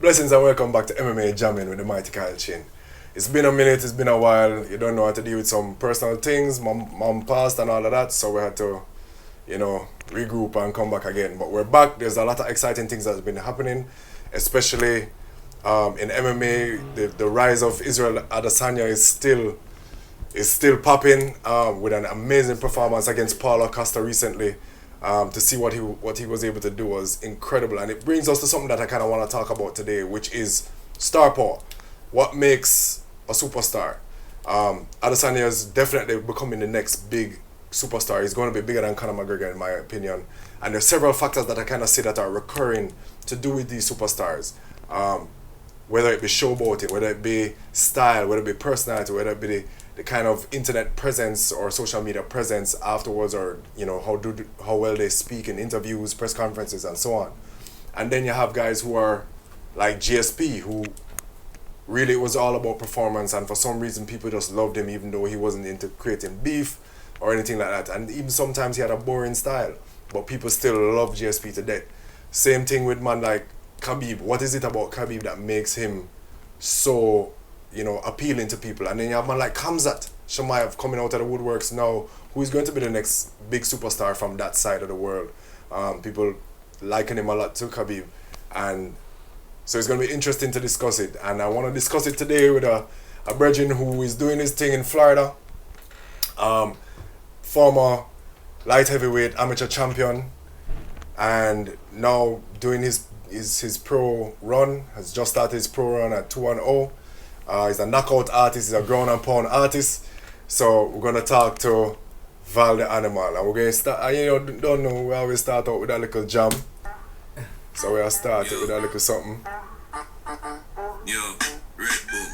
Blessings and welcome back to MMA Jammin with the mighty Kyle Chin. It's been a minute, it's been a while. You don't know how to deal with some personal things. Mom passed and all of that, so we had to, regroup and come back again. But we're back. There's a lot of exciting things that have been happening, especially in MMA. The rise of Israel Adesanya is still popping with an amazing performance against Paulo Costa recently. To see what he was able to do was incredible, and it brings us to something that I kind of want to talk about today, which is star power. What makes a superstar? Adesanya is definitely becoming the next big superstar. He's going to be bigger than Conor McGregor, in my opinion. And there's several factors that I kind of see that are recurring to do with these superstars. Whether it be showboating, whether it be style, whether it be personality, whether it be the kind of internet presence or social media presence afterwards, or how well they speak in interviews, press conferences, and so on. And then you have guys who are like GSP, who really was all about performance, and for some reason people just loved him even though he wasn't into creating beef or anything like that. And even sometimes he had a boring style, but people still love GSP to death. Same thing with man like Khabib. What is it about Khabib that makes him so appealing to people? And then you have man like Khamzat Chimaev coming out of the woodworks now, who is going to be the next big superstar from that side of the world. People liken him a lot to Khabib, and so it's going to be interesting to discuss it. And I want to discuss it today with a brethren who is doing his thing in Florida, former light heavyweight amateur champion, and now doing his pro run, has just started his pro run at 2-0. He's a knockout artist, he's a ground and pound artist. So we're gonna talk to Val The Animal, and we're gonna start. Don't know, we always start out with a little jam. So we'll start it with a little something. Yo, Red Bull.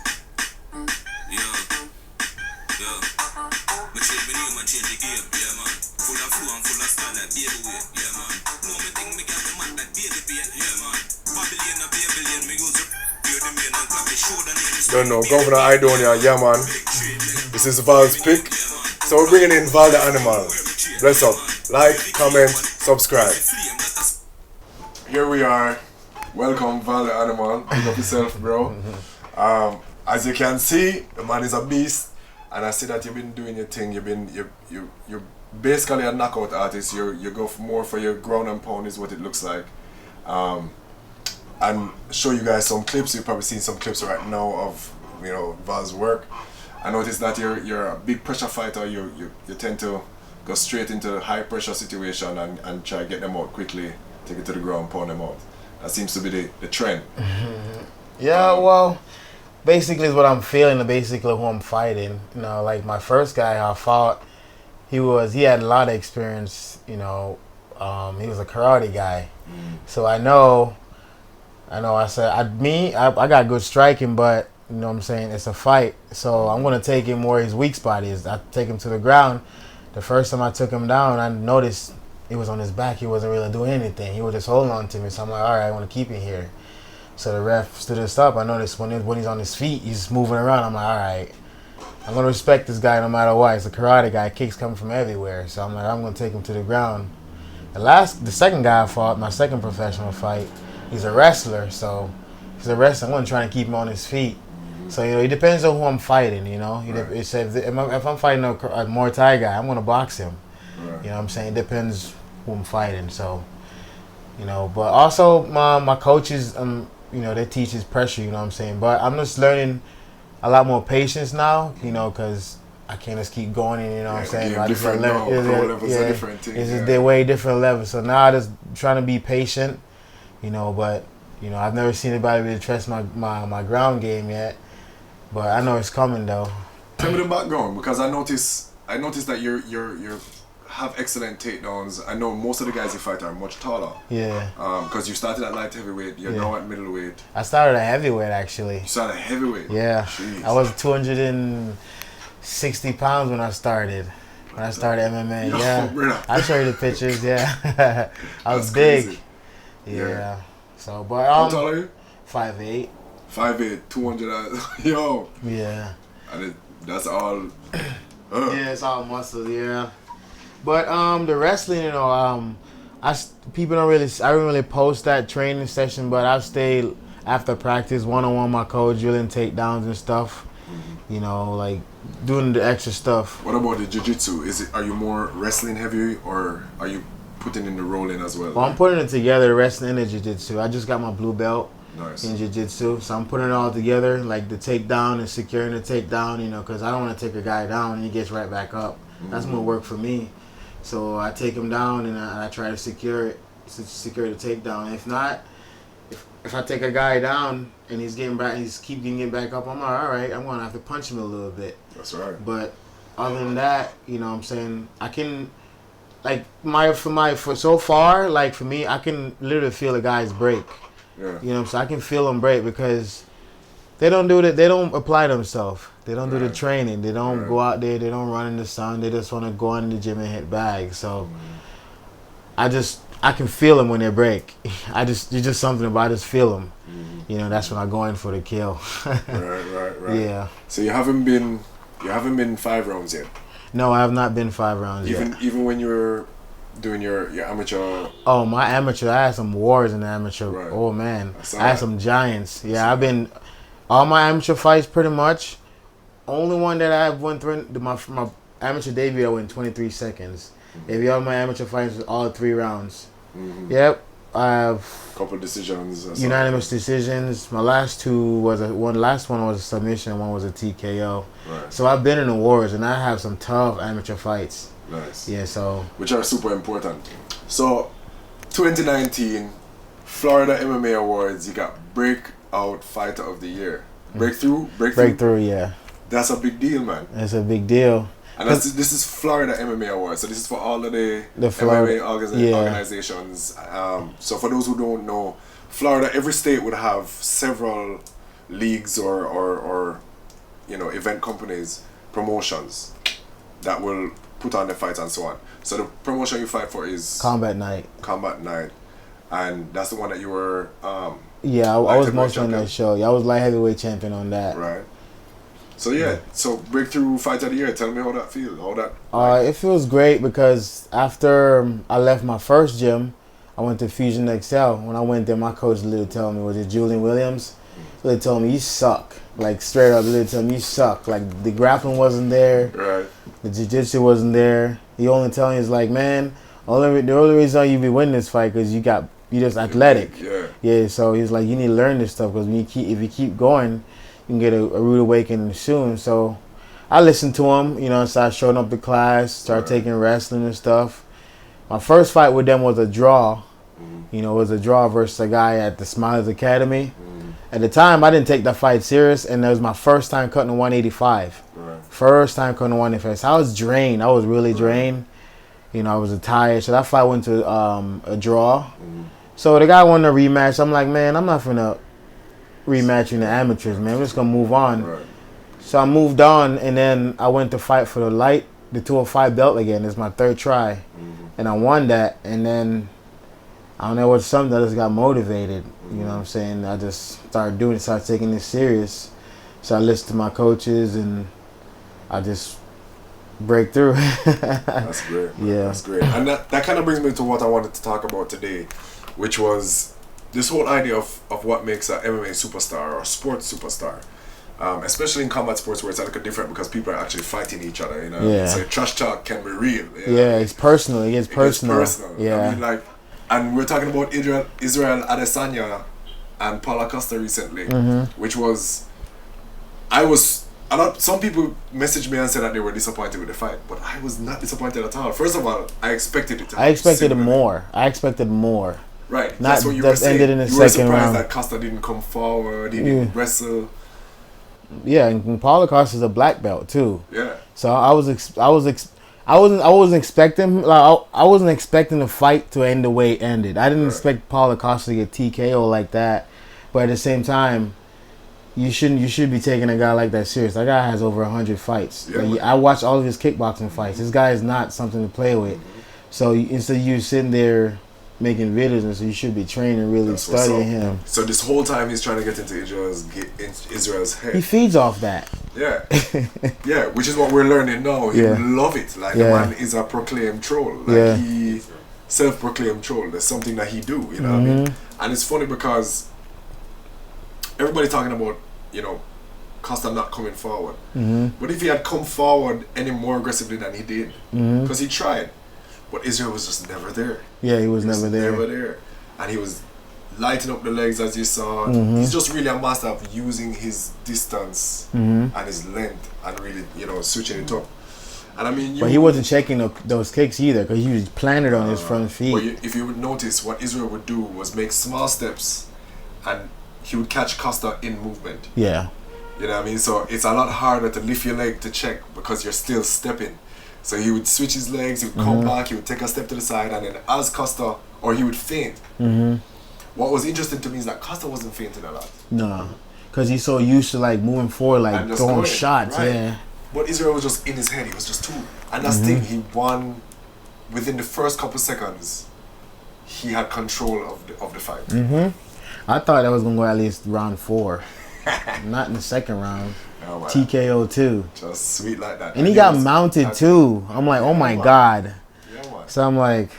Yo. Man change the game, yeah man. Full of flow and full of style like baby weight, yeah man. No me think me got the man like baby pain, yeah man. Babylon a Babylon, me use the main and clap the shoulder name. Don't know, Governor Idonia, yeah man. This is Val's pick. So we're bringing in Val The Animal. Bless up. Like, comment, subscribe. Here we are. Welcome, Val The Animal. Pick up yourself, bro. As you can see, the man is a beast, and I see that you've been doing your thing. You're basically a knockout artist. You go more for your ground and pound, is what it looks like. And show you guys some clips. You've probably seen some clips right now of Val's work. I noticed that you're a big pressure fighter. You tend to go straight into high pressure situation and try to get them out quickly, take it to the ground, pound them out. That seems to be the trend. Yeah, well, basically is what I'm feeling, and basically who I'm fighting. Like my first guy I fought, he had a lot of experience. He was a karate guy, so I know. I said I got good striking, but you know what I'm saying, it's a fight, so I'm gonna take him where his weak spot is. I take him to the ground. The first time I took him down, I noticed he was on his back. He wasn't really doing anything. He was just holding on to me. So I'm like, all right, I want to keep him here. So the ref stood us up. I noticed when he's on his feet, he's moving around. I'm like, all right, I'm gonna respect this guy no matter what. He's a karate guy. Kicks coming from everywhere. So I'm like, I'm gonna take him to the ground. The second guy I fought, my second professional fight, he's a wrestler. So he's a wrestler. I'm gonna try and keep him on his feet. So it depends on who I'm fighting. Right. If I'm fighting a Muay Thai guy, I'm gonna box him. Right. You know what I'm saying? It depends who I'm fighting. So, but also my coaches, they teach his pressure. You know what I'm saying? But I'm just learning a lot more patience now. Because I can't just keep going. You know what I'm saying? I just they're way different levels. So now I just trying to be patient. But I've never seen anybody really trust my ground game yet. But I know it's coming though. Tell me the background, because I noticed that you have excellent takedowns. I know most of the guys you fight are much taller. Yeah. Because you started at light heavyweight, you're now at middleweight. I started at heavyweight actually. You started at heavyweight? Yeah. Jeez. I was 260 pounds when I started. When I started MMA, yeah. I'll show you the pictures, yeah. I was big. Crazy. Yeah. So, but how tall are you? 5'8". 5'8", 200. Yo. Yeah. And that's all. Yeah, it's all muscles. Yeah. But the wrestling, people don't really. I don't really post that training session, but I after practice, one-on-one, my coach drilling takedowns and stuff. You know, like doing the extra stuff. What about the jiu-jitsu? Are you more wrestling heavy, or are you putting in the rolling as well? Well, I'm putting it together, wrestling and the jiu-jitsu. I just got my blue belt Nice. in jiu-jitsu, so I'm putting it all together, like the takedown and securing the takedown, you know, because I don't want to take a guy down and he gets right back up. That's more work for me. So I take him down and I try to secure the takedown. If not, if I take a guy down and he's keep getting back up, I'm like, all right, I'm gonna have to punch him a little bit. That's right. But other than that, you know what I'm saying, I can, like, for so far, like, for me, I can literally feel a guy's break. Yeah. You know what I'm saying? I can feel them break because they don't do it. They don't apply themselves. They don't do the training. They don't go out there. They don't run in the sun. They just want to go in the gym and hit bags. So I can feel them when they break. It's just something about I just feel them. You know, that's when I go in for the kill. Right. Yeah. So you haven't been 5 rounds yet. No, I have not been 5 rounds yet. Even when you were doing your amateur. Oh, my amateur! I had some wars in the amateur. Right. Oh man, I had some giants. Yeah, I've been all my amateur fights pretty much. Only one that I've went through my amateur debut, I went 23 seconds. Every other my amateur fights was all 3 rounds. Yep, I have couple decisions. unanimous decisions. My last 2 was last one was a submission, one was a TKO. Right. So I've been in the wars, and I have some tough amateur fights. Nice. Yeah, so which are super important. So 2019 Florida MMA Awards, you got Breakout Fighter of the Year. Breakthrough, yeah. That's a big deal, man. That's a big deal. And this is Florida MMA Awards, so this is for all of the Florida MMA organizations. So for those who don't know, Florida, every state would have several leagues or you know, event companies, promotions that will put on the fights and so on. So the promotion you fight for is Combat Night, and that's the one that you were. Yeah, I was mostly on that show. Yeah, I was light heavyweight champion on that. Right. So so Breakthrough Fighter of the Year. Tell me how that feels. It feels great because after I left my first gym, I went to Fusion XL. When I went there, my coach literally told me, was it Julian Williams? They told me, you suck. Like, straight up, literally told me, you suck. Like, the grappling wasn't there. Right. The jiu-jitsu wasn't there. He only telling me, is like, man, the only reason you be winning this fight because you just athletic. Yeah, so he's like, you need to learn this stuff because if you keep going, you can get a rude awakening soon. So I listened to him, you know, started showing up to class, started taking wrestling and stuff. My first fight with them was a draw. You know, it was a draw versus a guy at the Smilers Academy. At the time, I didn't take that fight serious, and that was my first time cutting to 185. First time cutting to 185. So I was drained. I was really drained. You know, I was tired. So that fight went to a draw. So the guy wanted a rematch. I'm like, man, I'm not finna rematch in the amateurs, man. We're just gonna move on. So I moved on, and then I went to fight for the 205 belt again. It's my 3rd try, and I won that. And then I don't know, what's something I just got motivated. You know what I'm saying? I just started taking this serious. So I listened to my coaches, and I just break through. That's great, man. Yeah, that's great. And that kind of brings me to what I wanted to talk about today, which was this whole idea of what makes an MMA superstar or sports superstar. Especially in combat sports where it's a little different because people are actually fighting each other, you know. Yeah. So trash talk can be real. Yeah, it's personal. It gets personal. Yeah. I mean, like, and we're talking about Israel Adesanya and Paulo Costa recently, which was, some people messaged me and said that they were disappointed with the fight, but I was not disappointed at all. First of all, I expected it to I expected more. Right. Not that's what you were saying. Ended in the you were second surprised round. that Costa didn't come forward, he didn't wrestle. Yeah, and Paulo Costa is a black belt too. Yeah. So I wasn't expecting the fight to end the way it ended. I didn't expect Paulo Costa to get TKO like that. But at the same time, you should be taking a guy like that serious. That guy has over 100 fights. Yeah, like, I watched all of his kickboxing fights. This guy is not something to play with. So instead of you sitting there making videos, and so you should be training, really studying him. So this whole time he's trying to get into Israel's head. He feeds off that. Yeah. Yeah, which is what we're learning now. He love it. Like, the man is a proclaimed troll. Like, he self-proclaimed troll. There's something that he do, you know what I mean? And it's funny because everybody talking about, you know, Costa not coming forward. Mm-hmm. But if he had come forward any more aggressively than he did, because he tried, but Israel was just never there. Yeah, he was never there. Never there. And he was lighting up the legs, as you saw. He's just really a master of using his distance and his length and really, you know, switching it up. And I mean, but he wasn't checking those kicks either, because he was planted on his front feet. But if you would notice, what Israel would do was make small steps, and he would catch Costa in movement. Yeah. You know what I mean? So it's a lot harder to lift your leg to check because you're still stepping. So he would switch his legs, he would come back, he would take a step to the side, and then as Costa, or he would feint. What was interesting to me is that Costa wasn't fainting a lot. No, because he's so used to like moving forward, like throwing going, shots. right? Yeah. But Israel was just in his head. He was just too. And that's the thing. He won within the first couple seconds. He had control of the fight. I thought that was gonna go at least round 4, not in the second round. Oh, man. TKO 2. Just sweet like that. And he got mounted too. I'm like, oh my god. Yeah, man. So I'm like,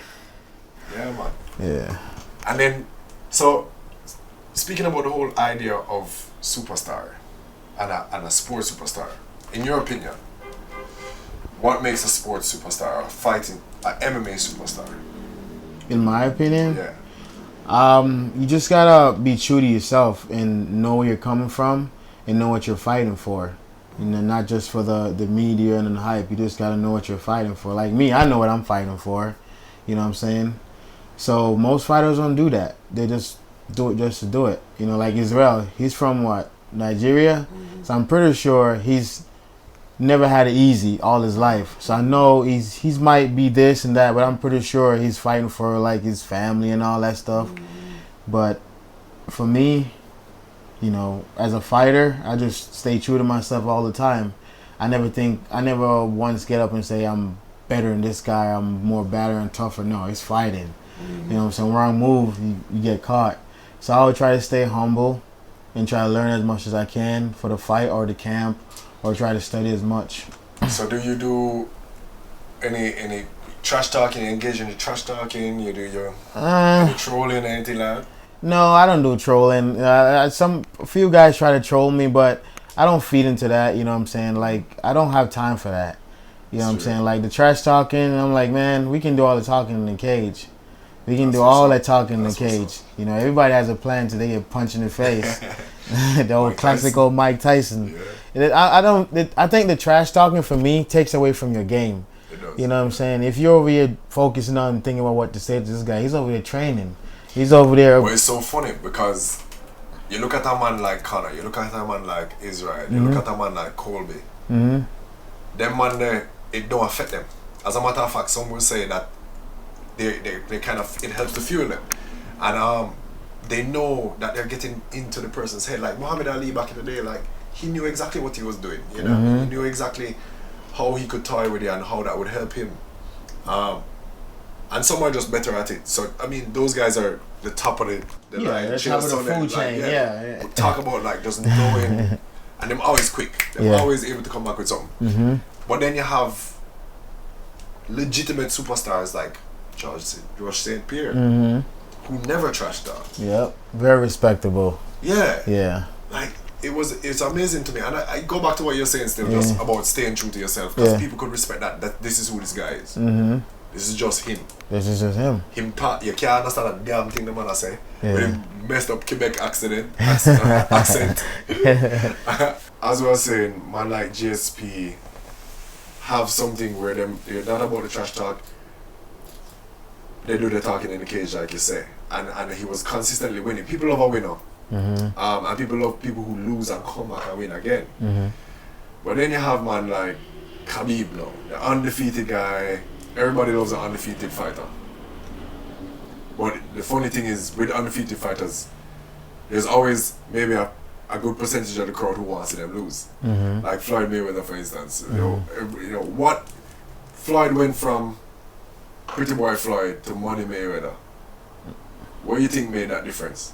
yeah, man. yeah. And then, so speaking about the whole idea of superstar and a sports superstar, in your opinion, what makes a sports superstar, a fighting, an MMA superstar? In my opinion, Yeah. You just gotta be true to yourself and know where you're coming from and know what you're fighting for. You know, not just for the media and the hype. You just gotta know what you're fighting for. Like me, I know what I'm fighting for. You know what I'm saying? So most fighters don't do that. They just do it just to do it. You know, like Israel, he's from what? Nigeria? So I'm pretty sure he's never had it easy all his life. So I know he's might be this and that, but I'm pretty sure he's fighting for like his family and all that stuff. But for me, you know, as a fighter, I just stay true to myself all the time. I never once get up and say I'm better than this guy, I'm more better and tougher. No, it's fighting. You know what I'm saying? Wrong move, you get caught. So I would try to stay humble and try to learn as much as I can for the fight or the camp, or try to study as much. So do you do any trash talking, engage in the trash talking, you do your any trolling, anything like that? No, I don't do trolling. A few guys try to troll me, but I don't feed into that, you know what I'm saying? Like, I don't have time for that. You know what I'm saying? Like, the trash talking, I'm like, man, we can do all the talking in the cage. We can do all that talking in the cage. You know, everybody has a plan till they get punched in the face. The old classic old Mike Tyson. Yeah. I think the trash talking for me takes away from your game. It does. You know what I'm saying? If you're over here focusing on thinking about what to say to this guy, he's over there training. He's over there. But it's so funny because you look at a man like Conor, you look at a man like Israel, you look at a man like Colby. Them man there, it don't affect them. As a matter of fact, some will say that they kind of, it helps to fuel them. And they know that they're getting into the person's head. Like Muhammad Ali back in the day, like he knew exactly what he was doing. You know, he knew exactly how he could toy with it and how that would help him. And some are just better at it. So I mean, those guys are the top of the line. The top of the food chain. Yeah. Talk about like just knowing, and them always quick. They're always able to come back with something. But then you have legitimate superstars like George St. Pierre, who never trash talk. Yep, very respectable. Yeah. Like it's amazing to me, and I go back to what you're saying still, just about staying true to yourself, because people could respect that this is who this guy is. This is just him. This is just him. Him talk, you can't understand that damn thing the man I say. With him messed up Quebec accent. As we were saying, man like GSP have something where they're not about the trash talk. They do the talking in the cage, like you say, and he was consistently winning. People love a winner, and people love people who lose and come back and win again. But then you have man like Khabib now, the undefeated guy. Everybody loves an undefeated fighter. But the funny thing is, with undefeated fighters, there's always maybe a good percentage of the crowd who wants to see them lose. Like Floyd Mayweather, for instance. You know what? Floyd went from Pretty Boy Floyd to Money Mayweather. What do you think made that difference?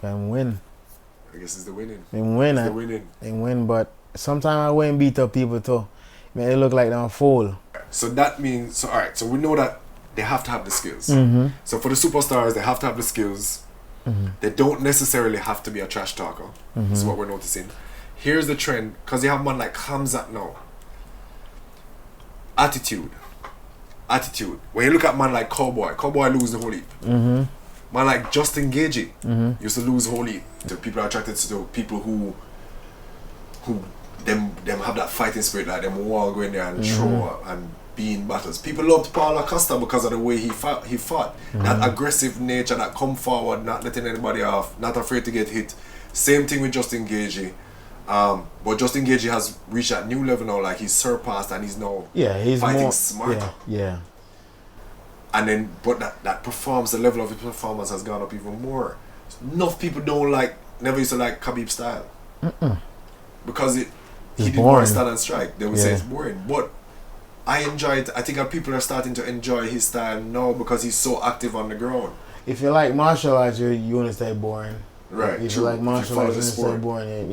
And win. I guess it's the winning. And win. It's the winning. And win, but sometimes I win beat up people too. Man, they look like they're a fool. So that means, so alright, so we know that they have to have the skills. So for the superstars, they have to have the skills. They don't necessarily have to be a trash talker. This is what we're noticing. Here's the trend, because you have man like Hamzat now. Attitude. When you look at man like Cowboy lose the whole heap. Man like Justin Gagey used to lose whole heap. The people are attracted to people who them have that fighting spirit, like them will go in there and throw and be in battles. People loved Paulo Acosta because of the way he fought. That aggressive nature, that come forward, not letting anybody off, not afraid to get hit. Same thing with Justin Gagey. But Justin Gagey has reached that new level now, like he's surpassed and he's now he's fighting more smarter. Yeah. And then, but that performance, the level of his performance has gone up even more. Enough people never used to like Khabib's style. Because he didn't want to stand and strike. They would say it's boring. But I enjoy it. I think people are starting to enjoy his style now because he's so active on the ground. If you like martial arts, you want to stay boring. Right. If you like martial arts, you want to stay boring.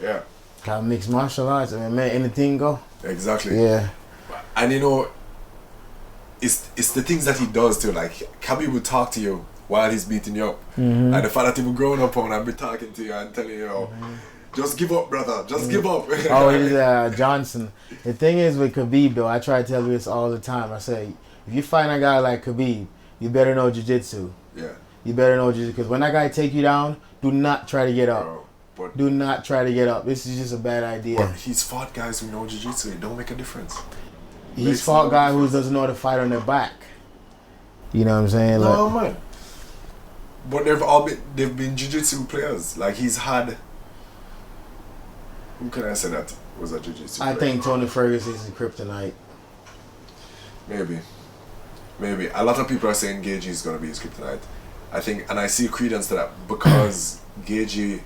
Yeah. Kind of mixed martial arts. I mean, man, anything go. Exactly. Yeah. And it's the things that he does too. Like Khabib will talk to you while he's beating you up. And the fact that he will grown up on and be talking to you and telling you, just give up, brother. Just give up. He's Johnson. The thing is with Khabib, though, I try to tell you this all the time. I say, if you find a guy like Khabib, you better know jiu-jitsu. Yeah. You better know jiu-jitsu. Because when that guy take you down, do not try to get up. Do not try to get up. This is just a bad idea. But he's fought guys who know jiu-jitsu. It don't make a difference. He's fought guys who doesn't know how to fight on their back. You know what I'm saying? No, man. But they've been jiu-jitsu players. Like he's had... Who can I say that was a jiu-jitsu player? I think Tony Ferguson is the kryptonite. Maybe. A lot of people are saying Gagey is going to be his kryptonite. I think, and I see credence to that because Gagey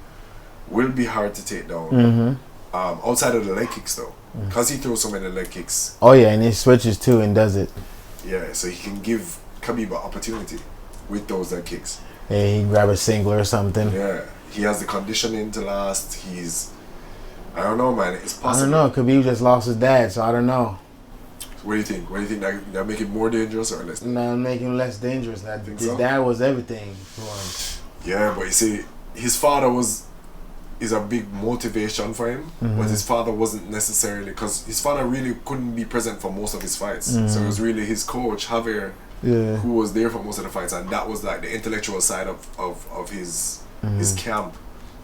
will be hard to take down. Outside of the leg kicks though. Because he throws so many leg kicks. Oh yeah, and he switches too and does it. Yeah, so he can give Khabib an opportunity with those leg kicks. Yeah, he can grab a single or something. Yeah, he has the conditioning to last. I don't know, man. It's possible. I don't know. Khabib just lost his dad, so I don't know. What do you think? That make it more dangerous or less? No, make him less dangerous. His dad was everything for him. Yeah, but you see, his father is a big motivation for him, but his father wasn't necessarily, because his father really couldn't be present for most of his fights. So it was really his coach, Javier, who was there for most of the fights, and that was like the intellectual side of his camp.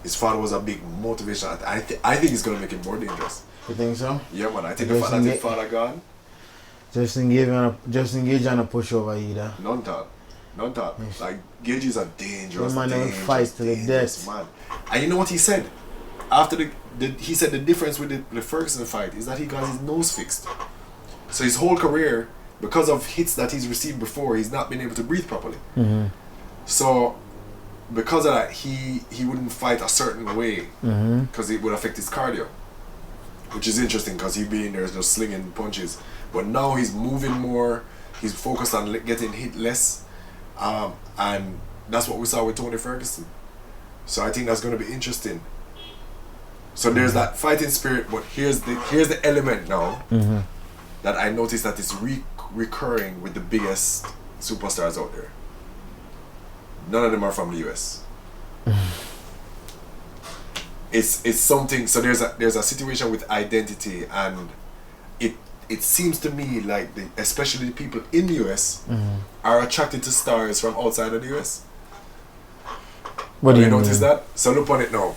His father was a big motivation. I think it's going to make him more dangerous. You think so? Yeah, man. I think the fact that his father gone. Just engage on a pushover either. None talk. Like, Gage is a dangerous fight to the death. Man. And you know what he said? After he said the difference with the Ferguson fight is that he got his nose fixed. So his whole career, because of hits that he's received before, he's not been able to breathe properly. So because of that, he wouldn't fight a certain way because it would affect his cardio, which is interesting because he'd be in there just slinging punches. But now he's moving more. He's focused on getting hit less, and that's what we saw with Tony Ferguson. So I think that's going to be interesting. So there's that fighting spirit, but here's the element now that I noticed that is recurring with the biggest superstars out there. None of them are from the US. It's something. So there's a situation with identity, and it seems to me like especially the people in the US are attracted to stars from outside of the US. What do you notice that? So look on it now.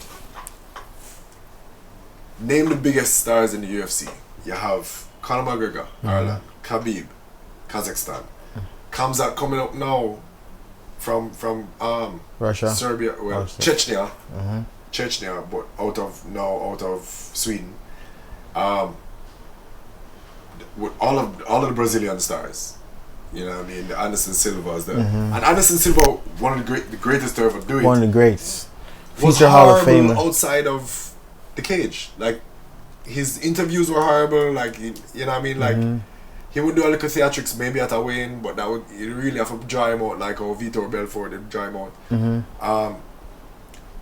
Name the biggest stars in the UFC. You have Conor McGregor, Ireland, Khabib, Kazakhstan. Comes out coming up now from Russia, Serbia, well, Chechnya, Chechnya, but out of Sweden. With all of the Brazilian stars, you know what I mean. The Anderson Silva is there, and Anderson Silva, one of the greatest to ever do it. One of the greats. Was Future Hall of horrible Famer. outside of the cage. Like his interviews were horrible. Like you know what I mean. Like he would do a little theatrics maybe at a weigh-in, but that would you really have to dry him out like how Vitor Belfort did dry him out.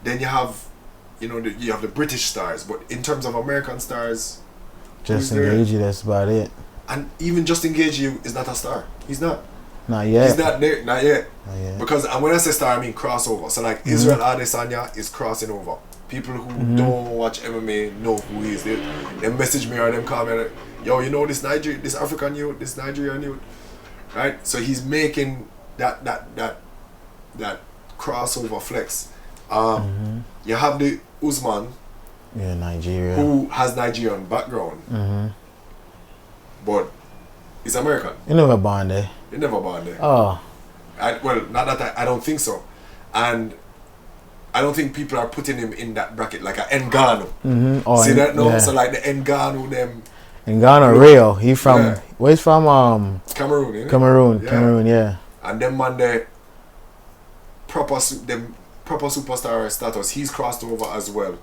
Then you have, you have the British stars, but in terms of American stars, Justin Gagey, that's about it. And even Justin Gagey is not a star. He's not. Not yet. He's not there, not yet. Not yet. Because when I say star, I mean crossover. So like Israel Adesanya is crossing over. People who don't watch MMA know who he is. They message me or them call me like, yo, you know this African youth, this Nigerian youth, right? So he's making that crossover flex. You have the Usman, Nigeria, who has Nigerian background, but he's American. He never born there. He never born there. Oh, Well, not that I don't think so, and I don't think people are putting him in that bracket like an Ngannou. Oh, See that? No, yeah. so like the Ngannou, them Ngannou real. He from Yeah. where he's from? Cameroon, innit? Cameroon. Yeah. Cameroon, yeah. And them man, they proper superstar status. He's crossed over as well.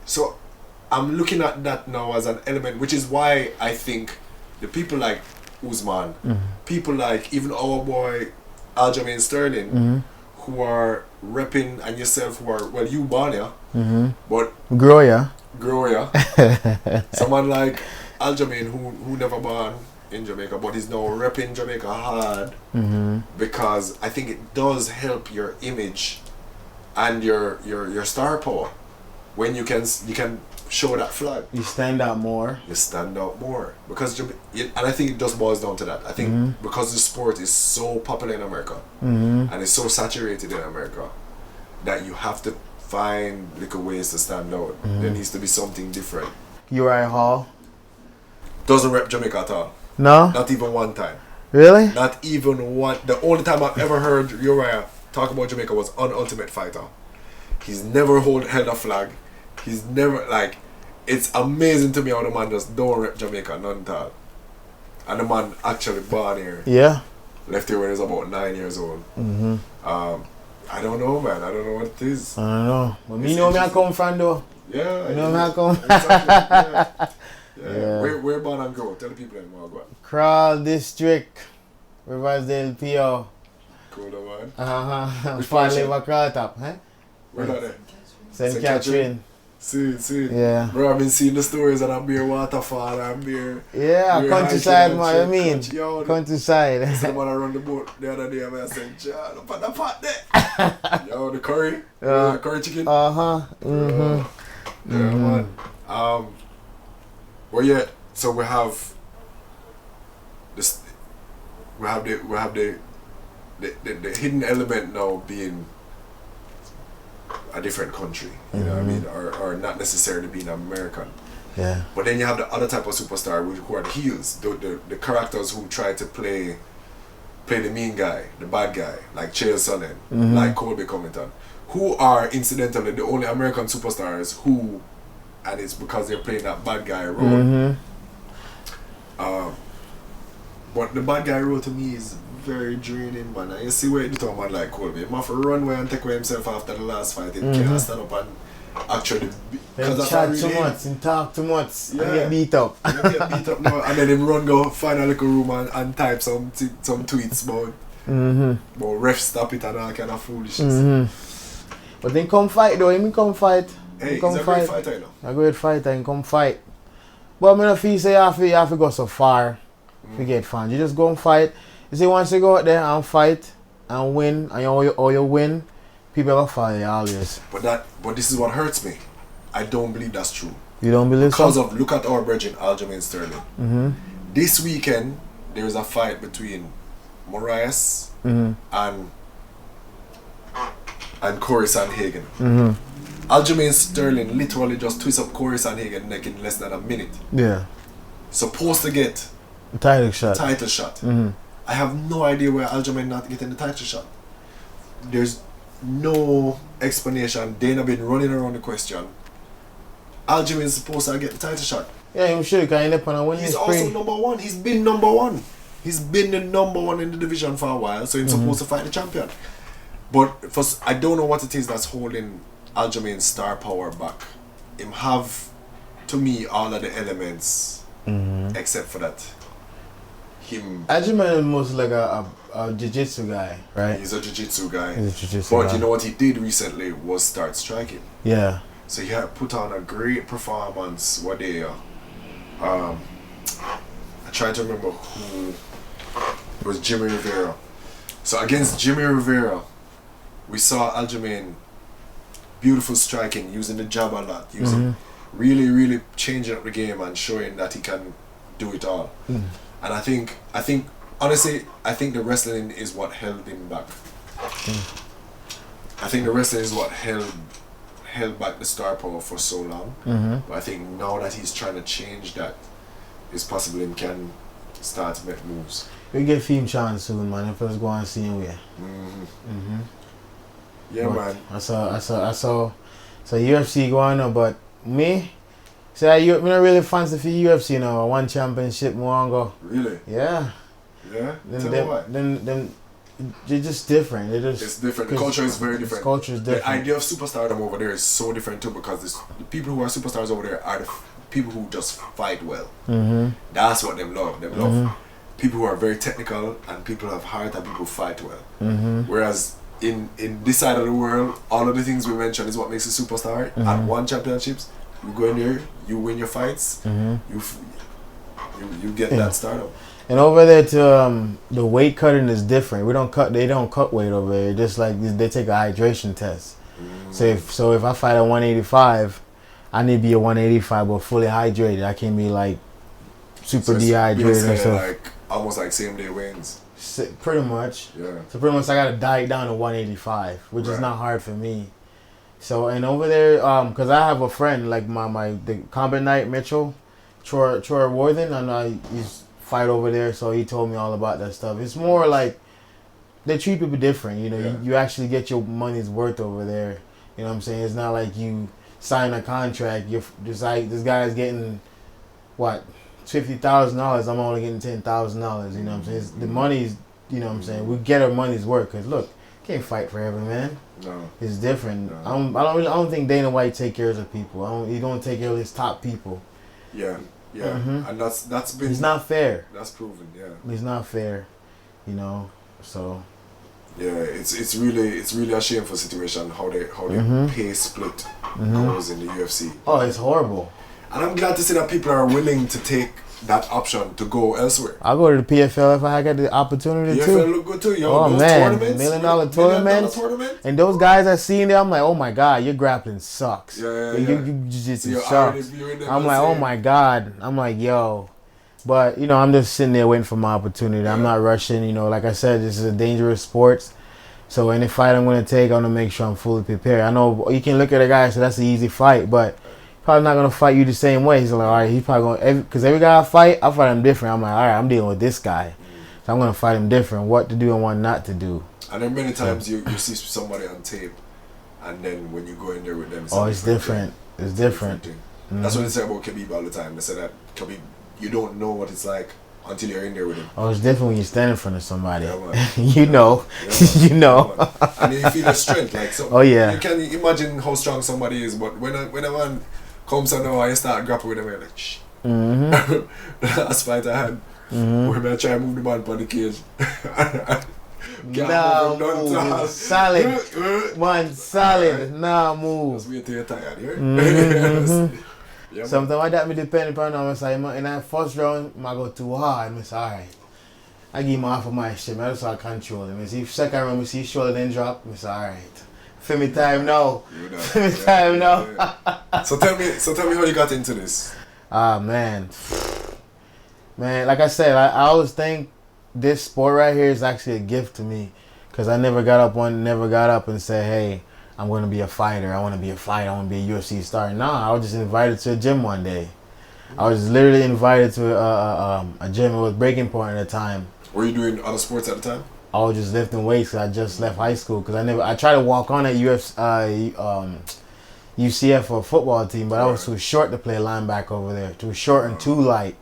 So I'm looking at that now as an element, which is why I think the people like Usman, people like even our boy Aljamain Sterling, who are repping, and yourself who are, well, you born here, but Grow ya. grow here. Someone like Aljamain who never born in Jamaica, but is now repping Jamaica hard, because I think it does help your image and your star power when you can show that flag. You stand out more. You stand out more because and I think it just boils down to that. I think because the sport is so popular in America and it's so saturated in America that you have to find little ways to stand out. There needs to be something different. Uriah Hall. Doesn't rep Jamaica at all. No? Not even one time. Really? Not even one. The only time I've ever heard Uriah talk about Jamaica was on Ultimate Fighter. He's never held a flag. He's never, like, it's amazing to me how the man just don't rep Jamaica none at all. And the man actually born here. Yeah. Left here when he was about 9 years old. I don't know, man. I don't know what it is. I don't know. But me It's know me I interesting. come from though. Yeah. You know me I come. Exactly. Yeah. Yeah. Where born and grow? Tell the people in Margaret. Crawl District. Riversdale PO. Cool, man. Which Which part portion? live across top, eh? Where are they? St. St. Catherine. See. Yeah. Bro, I've been seeing the stories and I'm beer waterfall and beer. Yeah, We're countryside, hiking man. I and mean, shit. Yo, countryside. someone around the boat the other day, man, I said, John, up on the pot there. Yo, the curry. Yeah. Curry chicken. Yeah, Man. Well, yeah. So we have this. We have the hidden element now being a different country. You know what I mean, or not necessarily being American. Yeah. But then you have the other type of superstar who are the heels, the characters who try to play the mean guy, the bad guy, like Chael Sonnen, like Colby Covington, who are incidentally the only American superstars who, and it's because they're playing that bad guy role. But the bad guy role to me is very draining, man. And you see where you talk about like Colby, he must run away and take away himself after the last fight. He can't stand up and actually. Then chat too much and talk too much and get beat up. You get beat up now, and then him run go find a little room and type some tweets about ref stop it and all kind of foolishness. But then come fight though, him come fight. Hey, come he's a great fighter, you know. A great fighter and come fight. But I don't feel say you have to go so far to get fans. You just go and fight. You see, once you go out there and fight and win, and you win, people will follow you always. But this is what hurts me. I don't believe that's true. You don't believe Because so? of, look at our brethren, Aljamain Sterling. This weekend, there is a fight between Moraes and Corey Sandhagen. Aljamain Sterling literally just twists up Corey Sandhagen's neck in less than a minute. Yeah. Supposed to get Title shot. title shot. I have no idea where Aljamain not getting the title shot. There's no explanation. Dana been running around the question. Aljamain is supposed to get the title shot. Yeah, I'm sure you can end up on a winning He's spree. also number one. He's been number one. He's been the number one in the division for a while, so he's supposed to fight the champion. But I don't know what it is that's holding Aljamain's star power back. Him have, to me, all of the elements, except for that. Aljamain is most like a jiu-jitsu guy, right? He's a jiu-jitsu guy. He's a jiu-jitsu But guy. you know what he did recently was start striking. Yeah. So he had put on a great performance one day. I try to remember who was Jimmy Rivera. So against Jimmy Rivera, we saw Aljamain, beautiful striking, using the jab a lot, using really, really changing up the game and showing that he can do it all. And I think honestly, I think the wrestling is what held him back. I think the wrestling is what held back the star power for so long. But I think now that he's trying to change that, it's possible he can start to make moves. We get film chance soon, man. If us go and see him, yeah. Yeah, but man. I saw UFC going on, but me, say I not really fancy for UFC, you know. One championship, more on go. Really? Yeah. Yeah. Then Tell me why. Then they're just different. It's different. The culture is very different. The culture is different. The idea of superstardom over there is so different too, because the people who are superstars over there are the people who just fight well. That's what them love. Them love people who are very technical, and people who have heart, and people who fight well. Whereas in this side of the world, all of the things we mentioned is what makes a superstar. At one championships, you go in there, you win your fights, you get that stardom. And over there, the weight cutting is different. They don't cut weight over there. Just like they take a hydration test. So if I fight at 185, I need to be at 185 but fully hydrated. I can't be like super dehydrated and stuff. Like almost like same day wins. Pretty much. Yeah. So pretty much I gotta diet down to 185, which is not hard for me. So and over there, cause I have a friend like the Combat Knight Mitchell, Troy Worthen, and he's fight over there. So he told me all about that stuff. It's more like they treat people different. You know, you actually get your money's worth over there. You know what I'm saying? It's not like you sign a contract. You're just like this guy's getting what $50,000. I'm only getting $10,000. You know what I'm saying? The money's, you know what I'm saying? We get our money's worth. Cause look, can't fight forever, man. No. It's different. No. I don't think Dana White take care of the people. He don't take care of his top people. Yeah. Yeah. And that's been. It's not fair. That's proven. Yeah. It's not fair. You know. So. Yeah, it's really a shameful situation how the pay split goes in the UFC. Oh, it's horrible. And I'm glad to see that people are willing to take that option to go elsewhere. I'll go to the PFL if I get the opportunity PFL to. look good too, yo. Oh those man, tournaments, $1 million tournaments. And those guys I seen there, I'm like, oh my god, your grappling sucks. Yeah. You just sucks. I'm like, oh my god. I'm like, yo. But, you know, I'm just sitting there waiting for my opportunity. I'm not rushing. You know, like I said, this is a dangerous sport. So any fight I'm going to take, I'm going to make sure I'm fully prepared. I know you can look at a guy and say that's an easy fight, but probably not going to fight you the same way. He's like, all right, he's probably going to, because every guy I fight him different. I'm like, all right, I'm dealing with this guy. So I'm going to fight him different, what to do and what not to do. And then many times you see somebody on tape, and then when you go in there with them, it's different. It's different. That's what they say about Khabib all the time. They say that Khabib, you don't know what it's like until you're in there with him. Oh, it's different when you stand in front of somebody. Yeah, you know. Yeah, you know. Yeah, and you feel the strength. Like, so you can imagine how strong somebody is, but when a man comes and now I start grappling with him, you're like, shh. The last fight I had, when I try to move the man on the cage. Nah, solid. One solid. Nah, move. Just wait till you're tired, yeah? Yeah, something like that, me depend upon how I say, in that first round, I go too hard. I say, alright. I give him half of my shit, I just control him. I see second round, I see his shoulder then drop, I say, alright. Feel me time now. Feel me time now. Yeah. So tell me how you got into this. Man, like I said, I always think this sport right here is actually a gift to me. Because I never got up and said, hey, I'm going to be a fighter. I want to be a fighter. I want to be a UFC star. Nah, I was just invited to a gym one day. I was literally invited to a gym. It was Breaking Point at the time. Were you doing other sports at the time? I was just lifting weights because I just left high school. Because I tried to walk on at UCF for a football team, but I was too short to play linebacker over there. Too short and too light.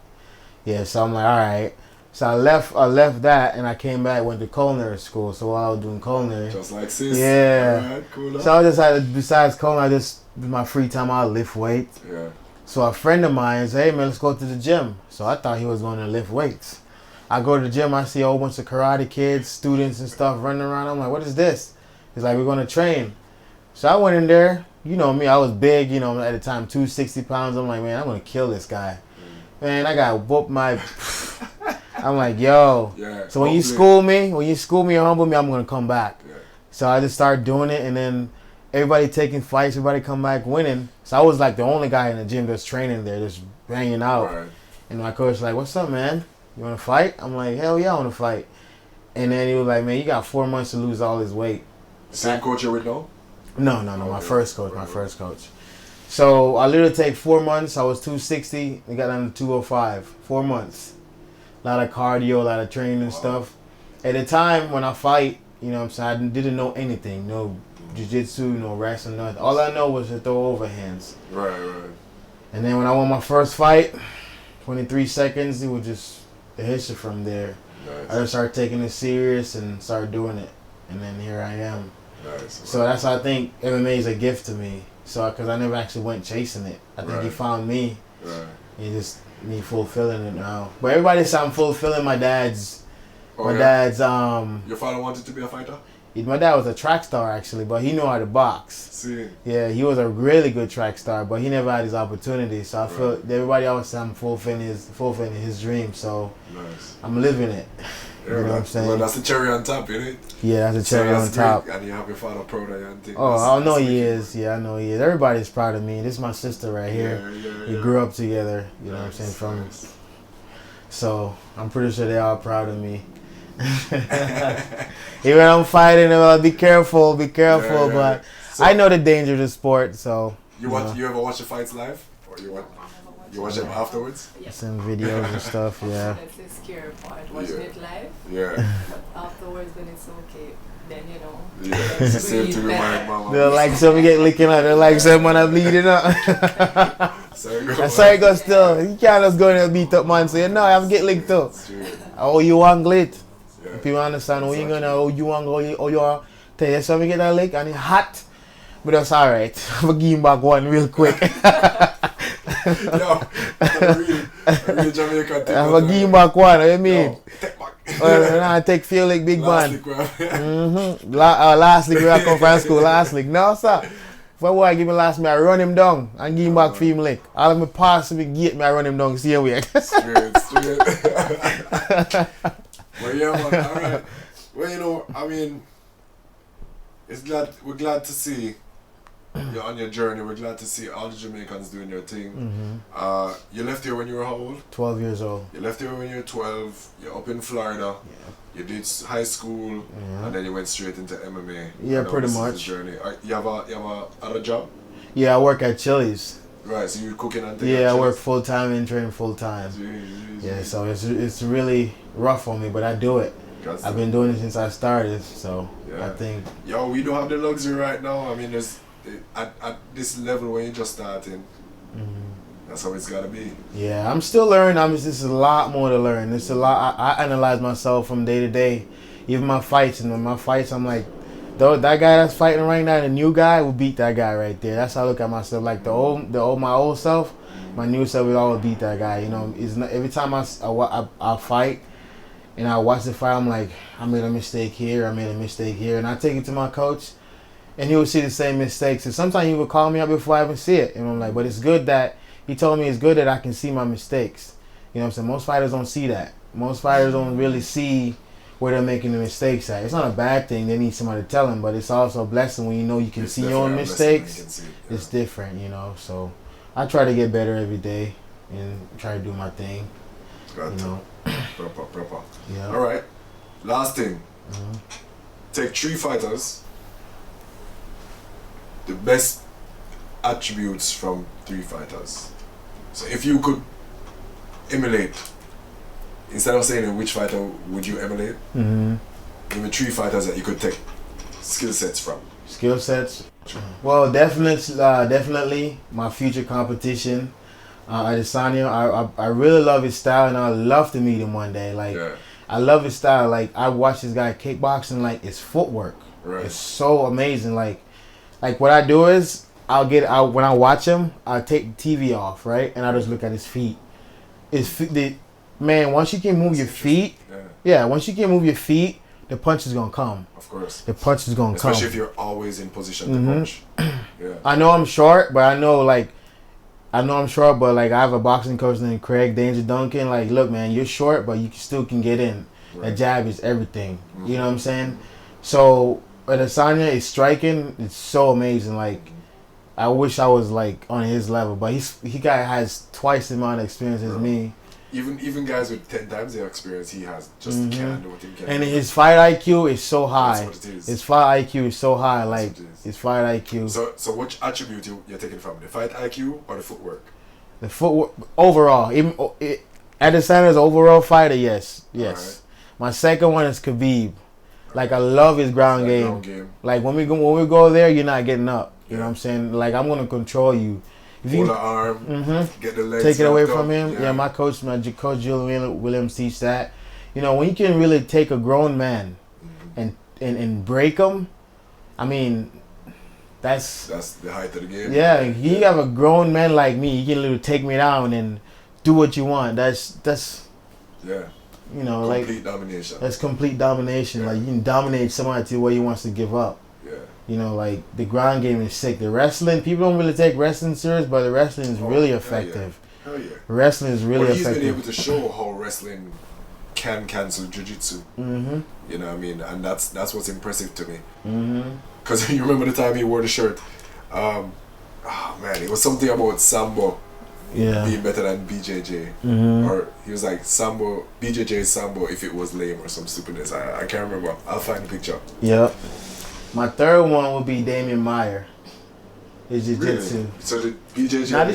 Yeah, so I'm like, all right. So I left that and I came back, went to culinary school. So while I was doing culinary, just like sis. Yeah. All right, cool. So I decided, besides culinary, with my free time, I lift weights. Yeah. So a friend of mine said, hey man, let's go to the gym. So I thought he was going to lift weights. I go to the gym, I see a whole bunch of karate kids, students and stuff running around. I'm like, what is this? He's like, we're going to train. So I went in there. You know me, I was big, you know, at the time, 260 pounds. I'm like, man, I'm going to kill this guy. Man, I got whooped I'm like, yo. Yeah. So when you school me and humble me, I'm gonna come back. Yeah. So I just started doing it, and then everybody taking fights, everybody come back winning. So I was like the only guy in the gym that's training there, just hanging out. Right. And my coach was like, "What's up, man? You want to fight?" I'm like, "Hell yeah, I want to fight." And then he was like, "Man, you got 4 months to lose all this weight." Same coach you're with now? No. Okay. My first coach. So I literally take 4 months. I was 260. I got down to 205. 4 months. A lot of cardio, a lot of training and stuff. At the time when I fight, you know what I'm saying, I didn't know anything. No jiu-jitsu, no wrestling, nothing. All I know was to throw overhands. Right. And then when I won my first fight, 23 seconds, it was just a history from there. Nice. I just started taking it serious and started doing it. And then here I am. Nice. So that's why I think MMA is a gift to me. So, because I never actually went chasing it. I think he found me. Right. He just me fulfilling it now. But everybody said I'm fulfilling my dad's. Your father wanted to be a fighter? My dad was a track star actually, but he knew how to box. See. Yeah, he was a really good track star, but he never had his opportunity. So I feel everybody always say I'm fulfilling his dream. So nice. I'm living it. Yeah, you know what I'm saying? Well, that's the cherry on top, isn't it? Yeah, that's the cherry on top. And you have your father proud of you and things. Oh, I know he is. Yeah, I know he is. Everybody's proud of me. This is my sister right here. Yeah. We grew up together. You know what I'm saying? So I'm pretty sure they all proud of me. Even when I'm fighting, they're like, be careful. Yeah. But So, I know the danger of the sport. So you ever watch the fights live, or you watch them afterwards? some videos and stuff. Yeah. That's the scary part, watching it live. Yeah. But afterwards, when it's okay, then you know. Yeah. It's the same to remind mama. They're like some get licking up. They're like someone I'm bleeding up. Sorry, go still. You can't just go in and beat up man. So you know I'm get licked up. Oh, you want glit? Yeah. People understand. Oh, you gonna? Oh, you want go? Oh, you want? Tell you something get that lick and it hot. But that's alright. I'm gonna give him back one real quick. Yo, a real Jamaican thing. I'm gonna give him back one. What you mean? Yo, take back. I take feel like big man. Last league where I come from school. Last league. No, sir. If I want to give me last me, I run him down and give him back for him lick. All of me pass me get me, I run him down. See how we Straight. Well, yeah, man. All right. Well, you know, I mean, we're glad to see you're on your journey. We're glad to see all the Jamaicans doing their thing. You left here when you were how old? 12 years old. You left here when you were 12. You're up in Florida. Yeah. You did high school, and then you went straight into MMA. Yeah, pretty much. Journey. You have a other job? Yeah, I work at Chili's. Right, so you're cooking and things. Yeah, I work full time and train full time. Jeez. Yeah, so it's really rough on me, but I do it. I've been doing it since I started, so I think. Yo, we don't have the luxury right now. I mean, there's at this level when you're just starting. That's how it's gotta be. Yeah, I'm still learning. There's a lot more to learn. There's a lot. I analyze myself from day to day. Even my fights, and when my fights, I'm like, though that guy that's fighting right now, the new guy will beat that guy right there. That's how I look at myself. Like my old self, my new self will always beat that guy. You know, it's not, every time I fight and I watch the fight, I'm like, I made a mistake here, and I take it to my coach, and he will see the same mistakes. And sometimes he will call me out before I even see it, and I'm like, but it's good that he told me it's good that I can see my mistakes. You know what I'm saying? Most fighters don't see that. Most fighters don't really see where they're making the mistakes at. It's not a bad thing. They need somebody to tell them, but it's also a blessing when you know you can see your own mistakes. It's different, you know. So I try to get better every day and try to do my thing. Got you know. Proper. Yeah. All right. Last thing. Take 3 fighters. The best attributes from 3 fighters. So if you could emulate, instead of saying which fighter would you emulate, give me 3 fighters that you could take skill sets from. Skill sets? Well, definitely my future competition, Adesanya. I really love his style, and I love to meet him one day. Like, I love his style. Like, I watch this guy kickboxing. Like, his footwork, it's so amazing. Like what I do is when I watch him, I take the TV off, right, and I just look at his feet. Man, once you can move your feet, once you can move your feet, the punch is gonna come. Of course. The punch is gonna come. Especially if you're always in position to punch. I know I'm short, but I know, like, I know I'm short, but like I have a boxing coach named Craig Danger Duncan. Like, look, man, you're short, but you still can get in. Right. A jab is everything. You know what I'm saying? So Adesanya is striking. It's so amazing. Like, I wish I was like on his level, but has twice the amount of experience as me. Even guys with 10 times the experience he has just can't do what he can. And his fight IQ is so high. That's what it is. His fight IQ is so high. Like what it is. his fight IQ. So which attribute you're taking from the fight IQ or the footwork? The footwork overall. Adesanya's overall fighter, yes. Right. My second one is Khabib. Like I love his ground game. Like when we go there, you're not getting up. You know what I'm saying? Like I'm gonna control you. Hold the arm, get the legs. Take it away from up. him. Yeah, my coach Julian Williams teach that. You know, when you can really take a grown man and break him, I mean, that's the height of the game. Yeah, you have a grown man like me, you can literally take me down and do what you want. That's yeah. You know, complete domination. That's complete domination. Like you can dominate somebody to where he wants to give up. Yeah. You know, like the ground game is sick. The wrestling, people don't really take wrestling serious, but the wrestling is really effective. Hell yeah. Wrestling is really effective. He's been able to show how wrestling can cancel jiu-jitsu. You know what I mean? And that's what's impressive to me. Because you remember the time he wore the shirt. Oh man, it was something about Sambo being better than BJJ. Or he was like Sambo, BJJ Sambo if it was lame or some stupidness. I can't remember. I'll find the picture. Yep. My third one would be Damian Meyer. His jiu-jitsu. Really? So the BJJ... Not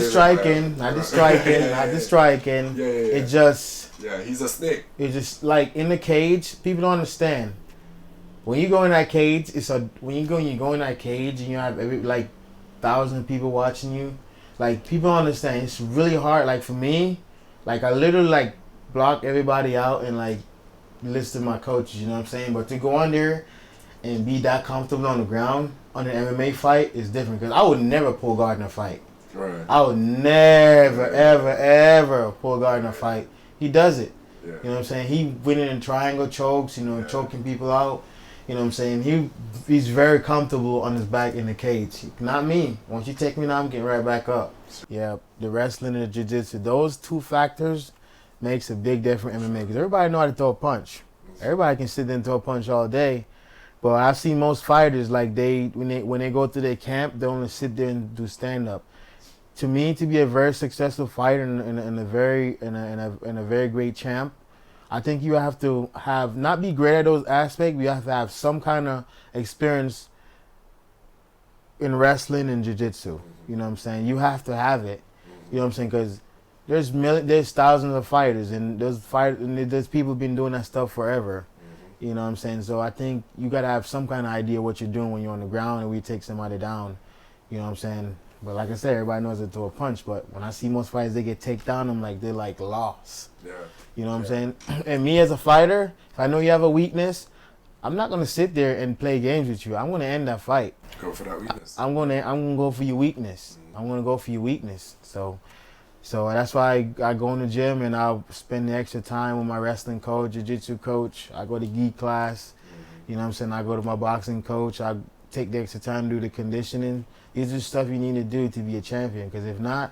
the striking. Yeah. It just... Yeah, he's a snake. It's just like in the cage, people don't understand. When you go in that cage, when you go in that cage and you have 1,000 people watching you, like people don't understand. It's really hard. Like for me, like I literally like block everybody out and like listen to my coaches, you know what I'm saying? But to go on there and be that comfortable on the ground on an MMA fight is different because I would never pull guard in a fight. Right. I would never, ever pull guard in a fight. He does it. Yeah. You know what I'm saying? He winning in triangle chokes, you know, choking people out. You know what I'm saying? He's very comfortable on his back in the cage. Not me. Once you take me down, I'm getting right back up. Yeah, the wrestling and the jiu-jitsu, those two factors makes a big difference in MMA because everybody know how to throw a punch. Everybody can sit there and throw a punch all day. But I've seen most fighters like when they go to their camp, they only sit there and do stand up. To me, to be a very successful fighter and a very great champ, I think you have to not be great at those aspects. You have to have some kind of experience in wrestling and jiu-jitsu. You know what I'm saying? You have to have it. You know what I'm saying? Because there's thousands of fighters and there's people been doing that stuff forever. You know what I'm saying? So I think you got to have some kind of idea what you're doing when you're on the ground and we take somebody down. You know what I'm saying? But like I said, everybody knows to throw a punch. But when I see most fighters, they get taken down, they're like lost. Yeah. You know what I'm saying? And me as a fighter, if I know you have a weakness, I'm not going to sit there and play games with you. I'm going to end that fight. Go for that weakness. I'm going to go for your weakness. I'm going to go for your weakness. So that's why I go in the gym and I'll spend the extra time with my wrestling coach, jiu-jitsu coach. I go to gi class. You know what I'm saying? I go to my boxing coach. I take the extra time to do the conditioning. These are stuff you need to do to be a champion. Because if not,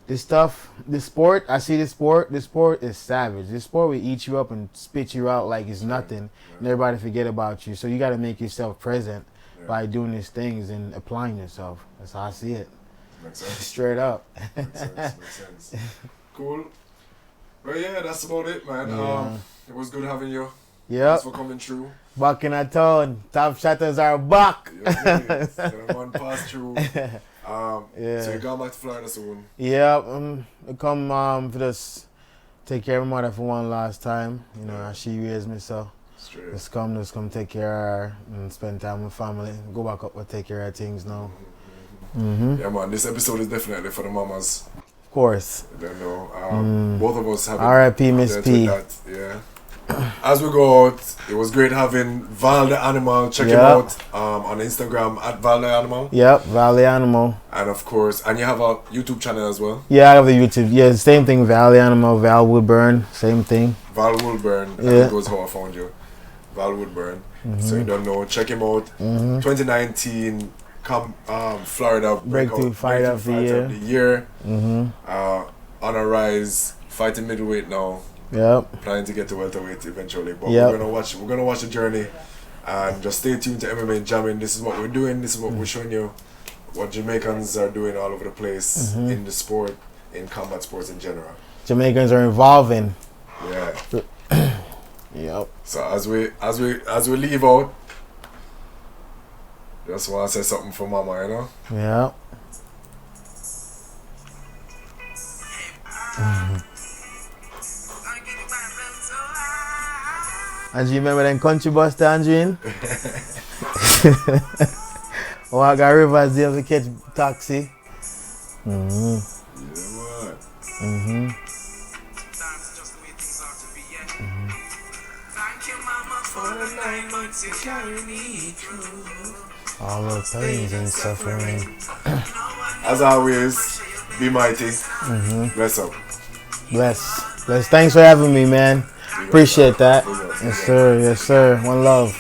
this sport is savage. This sport will eat you up and spit you out like it's nothing. And everybody forget about you. So you got to make yourself present by doing these things and applying yourself. That's how I see it. Makes sense. Straight up. Makes sense. Cool. Well, yeah, that's about it, man. Yeah. It was good having you. Yep. Thanks for coming through. Back in a town. Top shatters are back. One pass through. So you're going back to Florida soon? Yeah. I come for this, take care of my mother for one last time. You know, she raised me, so straight. Just come take care of her and spend time with family. Go back up and take care of things now. Yeah, man, this episode is definitely for the mamas. Of course. I don't know. Both of us have R.I.P. Miss P. Yeah. As we go out, it was great having Val The Animal. Check him out on Instagram at Val The Animal. Yep, Val The Animal. And of course, and you have a YouTube channel as well. Yeah, I have a YouTube. Yeah, same thing. Val The Animal, Val Woodburn, same thing. Val Woodburn. Yeah. That was how I found you. Val Woodburn. So you don't know, check him out. 2019 Florida Breakthrough Fighter of the Year. Mm-hmm. On a rise, fighting middleweight now. Yep. Planning to get to welterweight eventually. But Yep. we're gonna watch the journey. And just stay tuned to MMA Jammin. This is what we're doing. This is what we're showing you. What Jamaicans are doing all over the place in the sport, in combat sports in general. Jamaicans are evolving. Yeah. Yep. So as we leave out, just want to say something for Mama, you know. Yep. And you remember them country bus Tangerine? Oh, I got Rivers there to catch taxi. Mm-hmm. Yeah, man. All the pains and suffering. As always, be mighty. Bless up. Bless. Thanks for having me, man. Appreciate that. Yes, sir. Yes, sir. One love.